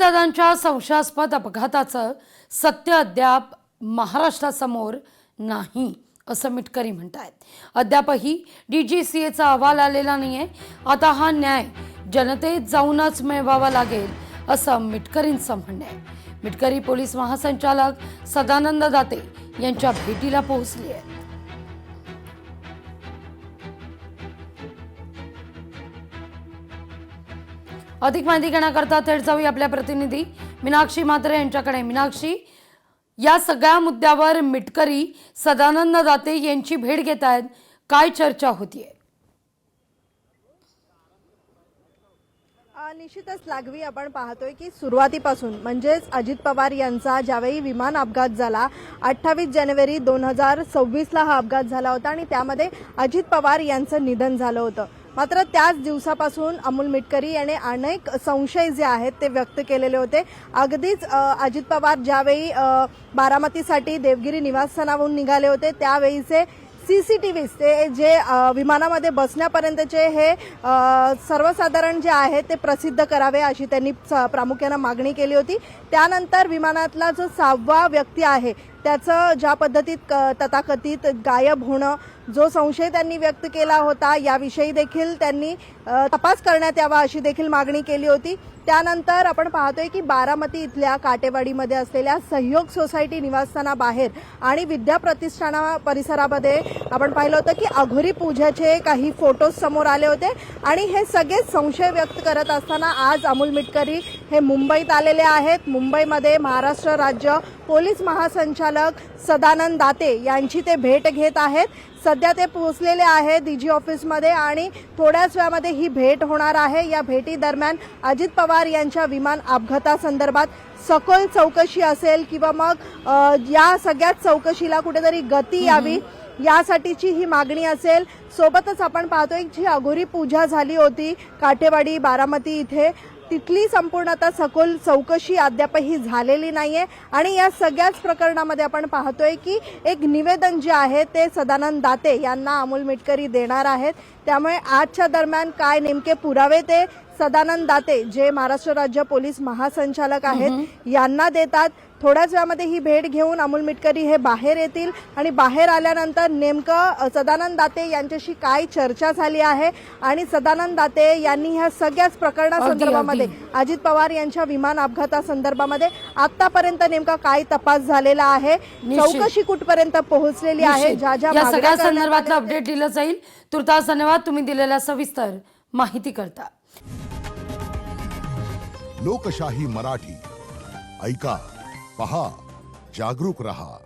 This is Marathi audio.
अजितदादांच्या संशयास्पद अपघाताचं सत्य अद्याप महाराष्ट्रासमोर नाही असं मिटकरी म्हणतायत। अद्यापही DGCAचा अहवाल आलेला नाहीये। आता हा न्याय जनतेत जाऊनच मिळवावा लागेल असं मिटकरींचं म्हणणं आहे। मिटकरी पोलीस महासंचालक सदानंद दाते यांच्या भेटीला पोहोचले आहेत। अधिक माहिती घेण्याकरता थेट जाऊया आपल्या प्रतिनिधी मीनाक्षी म्हात्रे यांच्याकडे। मीनाक्षी, या सगळ्या मुद्द्यावर मिटकरी सदानंद दाते यांची भेट घेत आहेत, काय चर्चा होतीये? निश्चितच लागवी आपण पाहतोय की सुरुवातीपासून म्हणजेच अजित पवार यांचा ज्यावेळी विमान अपघात झाला 28 जानेवारी 2026 ला हा अपघात झाला होता आणि त्यामध्ये अजित पवार यांचं निधन झालं होतं। मात्र त्याच दिवसापासून अमोल मिटकरी याने अनेक संशय जे आहेत ते व्यक्त केलेले होते। अगदीच अजित पवार ज्यावेळी बारामतीसाठी देवगिरी निवासस्थानावरून निघाले होते त्यावेळीचे CCTV ते जे विमानामध्ये बसण्यापर्यंतचे हे सर्वसाधारण जे आहे ते प्रसिद्ध करावे अशी त्यांनी प्रामुख्याने मागणी केली होती। त्यानंतर विमानातला जो 6वा व्यक्ती आहे त्याचं ज्या पद्धतीत तथाकथित गायब होणं, जो संशय त्यांनी व्यक्त केला होता याविषयी देखील त्यांनी तपास करण्यात यावा अशी देखील मागणी केली होती। त्यानंतर आपण पाहतोय की बारामती इथल्या काटेवाडीमध्ये असलेल्या सहयोग सोसायटी निवासस्थानाबाहेर आणि विद्या प्रतिष्ठाना परिसरामध्ये आपण पाहिलं होतं की अघोरी पूजाचे काही फोटोज समोर आले होते आणि हे सगळे संशय व्यक्त करत असताना आज अमोल मिटकरी हे मुंबईत आलेले आहेत। मुंबईमध्ये महाराष्ट्र राज्य पोलीस महासंचालक सदानंद दाते यांची ते भेट घेत आहेत। सध्या ते पोहोचलेले आहेत DG ऑफिसमध्ये आणि थोड्याच वेळामध्ये ही भेट होणार आहे। या भेटी दरम्यान अजित पवार यांच्या विमान अपघातासंदर्भात सखोल चौकशी असेल किंवा मग या सगळ्याच चौकशीला कुठेतरी गती यावी यासाठीची ही मागणी असेल। सोबतच आपण पाहतोय जी अघोरी पूजा झाली होती काटेवाडी बारामती इथे तिथली संपूर्ण आता सखोल चौकशी अद्यापही झालेली नाहीये आणि या सगळ्याच प्रकरणामध्ये आपण पाहतोय की एक निवेदन जे आहे ते सदानंद दाते यांना अमोल मिटकरी देणार आहेत। त्यामुळे आजच्या दरम्यान काय नेमके पुरावे ते सदानंद दाते जे महाराष्ट्र राज्य पोलीस महासंचालक आहेत यांना देतात। थोड्याच वेळामध्ये ही भेट घेऊन अमोल मिटकरी हे बाहेर येतील आणि बाहेर आल्यानंतर नेमकं सदानंद दाते यांच्याशी काय चर्चा झाली आहे आणि सदानंद दाते यांनी ह्या सगळ्याच प्रकरणासंदर्भामध्ये अजित पवार यांच्या विमान अपघातासंदर्भामध्ये आतापर्यंत नेमका काय तपास झालेला आहे, चौकशी कुठपर्यंत पोहोचलेली आहे, ज्या या सगळ्या संदर्भातलं अपडेट दिलं जाईल। तुर्तास धन्यवाद तुम्ही दिलेल्या सविस्तर माहिती करता। लोकशाही मराठी ऐका, पहा, जागरूक रहा।